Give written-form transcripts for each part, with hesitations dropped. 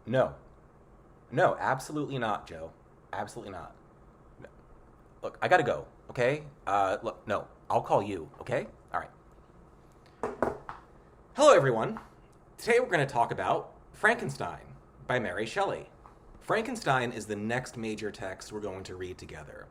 No. No, absolutely not, Joe. Absolutely not. No. Look, I gotta go, okay? Look, no, I'll call you, okay? All right. Hello, everyone. Today we're going to talk about Frankenstein by Mary Shelley. Frankenstein is the next major text we're going to read together,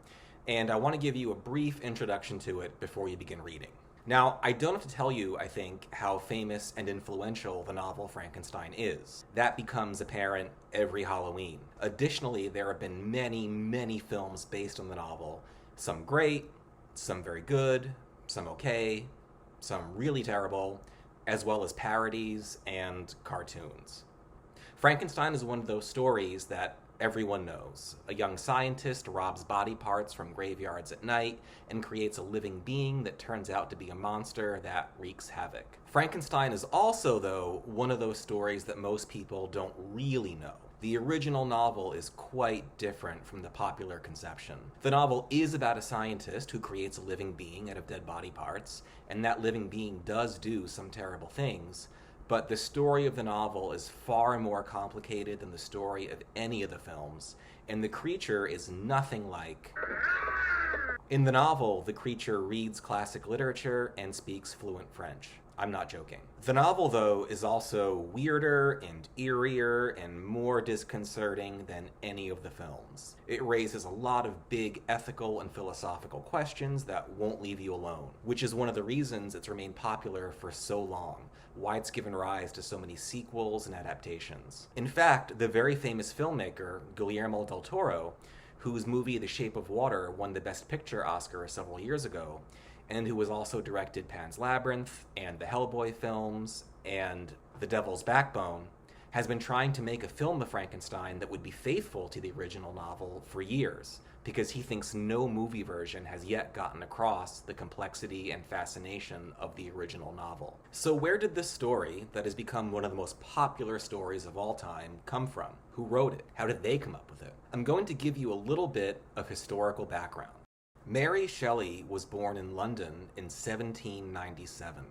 and I want to give you a brief introduction to it before you begin reading. Now, I don't have to tell you, I think, how famous and influential the novel Frankenstein is. That becomes apparent every Halloween. Additionally, there have been many, many films based on the novel. Some great, some very good, some okay, some really terrible, as well as parodies and cartoons. Frankenstein is one of those stories that everyone knows. A young scientist robs body parts from graveyards at night and creates a living being that turns out to be a monster that wreaks havoc. Frankenstein is also, though, one of those stories that most people don't really know. The original novel is quite different from the popular conception. The novel is about a scientist who creates a living being out of dead body parts, and that living being does do some terrible things, but the story of the novel is far more complicated than the story of any of the films, and the creature is nothing like. In the novel, the creature reads classic literature and speaks fluent French. I'm not joking. The novel, though, is also weirder and eerier and more disconcerting than any of the films. It raises a lot of big ethical and philosophical questions that won't leave you alone, which is one of the reasons it's remained popular for so long, why it's given rise to so many sequels and adaptations. In fact, the very famous filmmaker, Guillermo del Toro, whose movie The Shape of Water won the Best Picture Oscar several years ago, and who has also directed Pan's Labyrinth and the Hellboy films and The Devil's Backbone, has been trying to make a film of Frankenstein that would be faithful to the original novel for years, because he thinks no movie version has yet gotten across the complexity and fascination of the original novel. So where did this story, that has become one of the most popular stories of all time, come from? Who wrote it? How did they come up with it? I'm going to give you a little bit of historical background. Mary Shelley was born in London in 1797.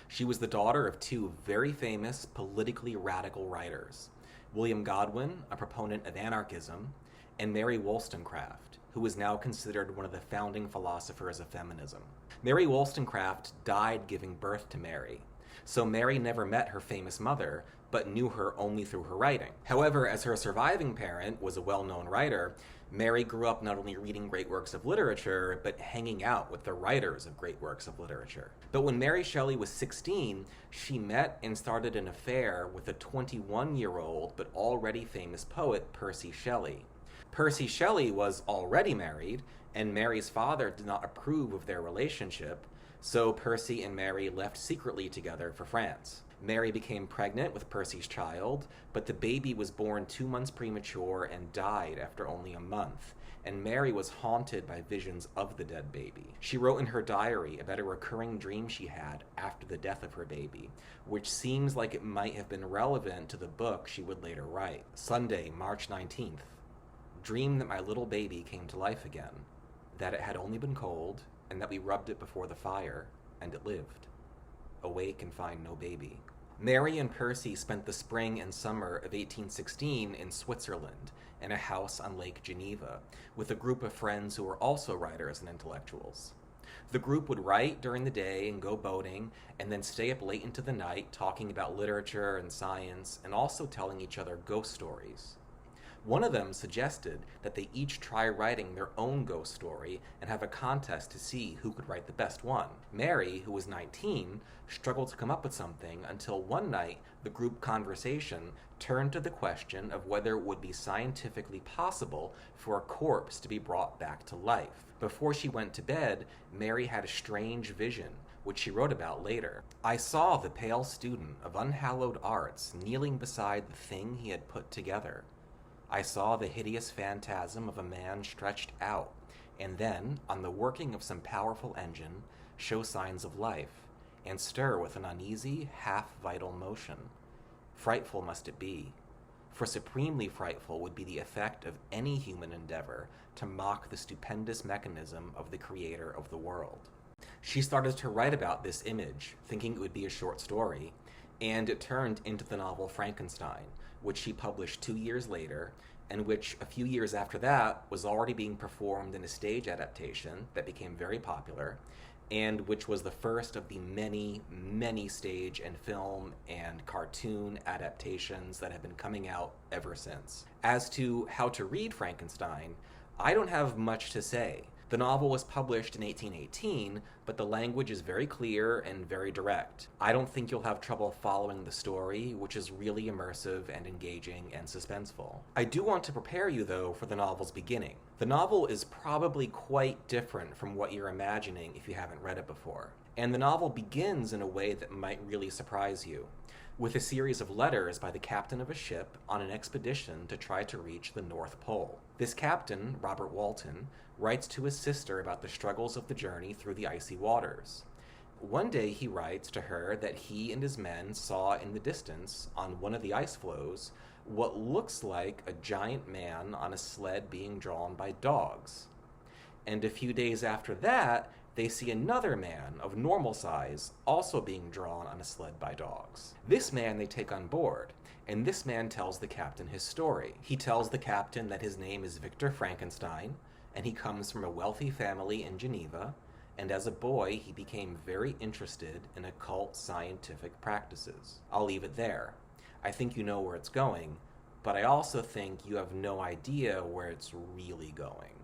She was the daughter of two very famous politically radical writers, William Godwin, a proponent of anarchism, and Mary Wollstonecraft, who is now considered one of the founding philosophers of feminism. Mary Wollstonecraft died giving birth to Mary, so Mary never met her famous mother, but knew her only through her writing. However, as her surviving parent was a well-known writer, Mary grew up not only reading great works of literature, but hanging out with the writers of great works of literature. But when Mary Shelley was 16, she met and started an affair with a 21-year-old but already famous poet, Percy Shelley. Percy Shelley was already married, and Mary's father did not approve of their relationship, so Percy and Mary left secretly together for France. Mary became pregnant with Percy's child, but the baby was born 2 months premature and died after only a month, and Mary was haunted by visions of the dead baby. She wrote in her diary about a recurring dream she had after the death of her baby, which seems like it might have been relevant to the book she would later write. Sunday, March 19th. Dream that my little baby came to life again, that it had only been cold, and that we rubbed it before the fire, and it lived. Awake and find no baby. Mary and Percy spent the spring and summer of 1816 in Switzerland, in a house on Lake Geneva, with a group of friends who were also writers and intellectuals. The group would write during the day and go boating, and then stay up late into the night talking about literature and science, and also telling each other ghost stories. One of them suggested that they each try writing their own ghost story and have a contest to see who could write the best one. Mary, who was 19, struggled to come up with something until one night the group conversation turned to the question of whether it would be scientifically possible for a corpse to be brought back to life. Before she went to bed, Mary had a strange vision, which she wrote about later. I saw the pale student of unhallowed arts kneeling beside the thing he had put together. I saw the hideous phantasm of a man stretched out, and then, on the working of some powerful engine, show signs of life, and stir with an uneasy, half-vital motion. Frightful must it be, for supremely frightful would be the effect of any human endeavor to mock the stupendous mechanism of the creator of the world. She started to write about this image, thinking it would be a short story, and it turned into the novel Frankenstein, which she published 2 years later, and which a few years after that was already being performed in a stage adaptation that became very popular, and which was the first of the many, many stage and film and cartoon adaptations that have been coming out ever since. As to how to read Frankenstein, I don't have much to say. The novel was published in 1818, but the language is very clear and very direct. I don't think you'll have trouble following the story, which is really immersive and engaging and suspenseful. I do want to prepare you, though, for the novel's beginning. The novel is probably quite different from what you're imagining if you haven't read it before. And the novel begins in a way that might really surprise you, with a series of letters by the captain of a ship on an expedition to try to reach the North Pole. This captain, Robert Walton, writes to his sister about the struggles of the journey through the icy waters. One day he writes to her that he and his men saw in the distance, on one of the ice floes, what looks like a giant man on a sled being drawn by dogs. And a few days after that, they see another man of normal size also being drawn on a sled by dogs. This man they take on board, and this man tells the captain his story. He tells the captain that his name is Victor Frankenstein, and he comes from a wealthy family in Geneva, and as a boy he became very interested in occult scientific practices. I'll leave it there. I think you know where it's going, but I also think you have no idea where it's really going.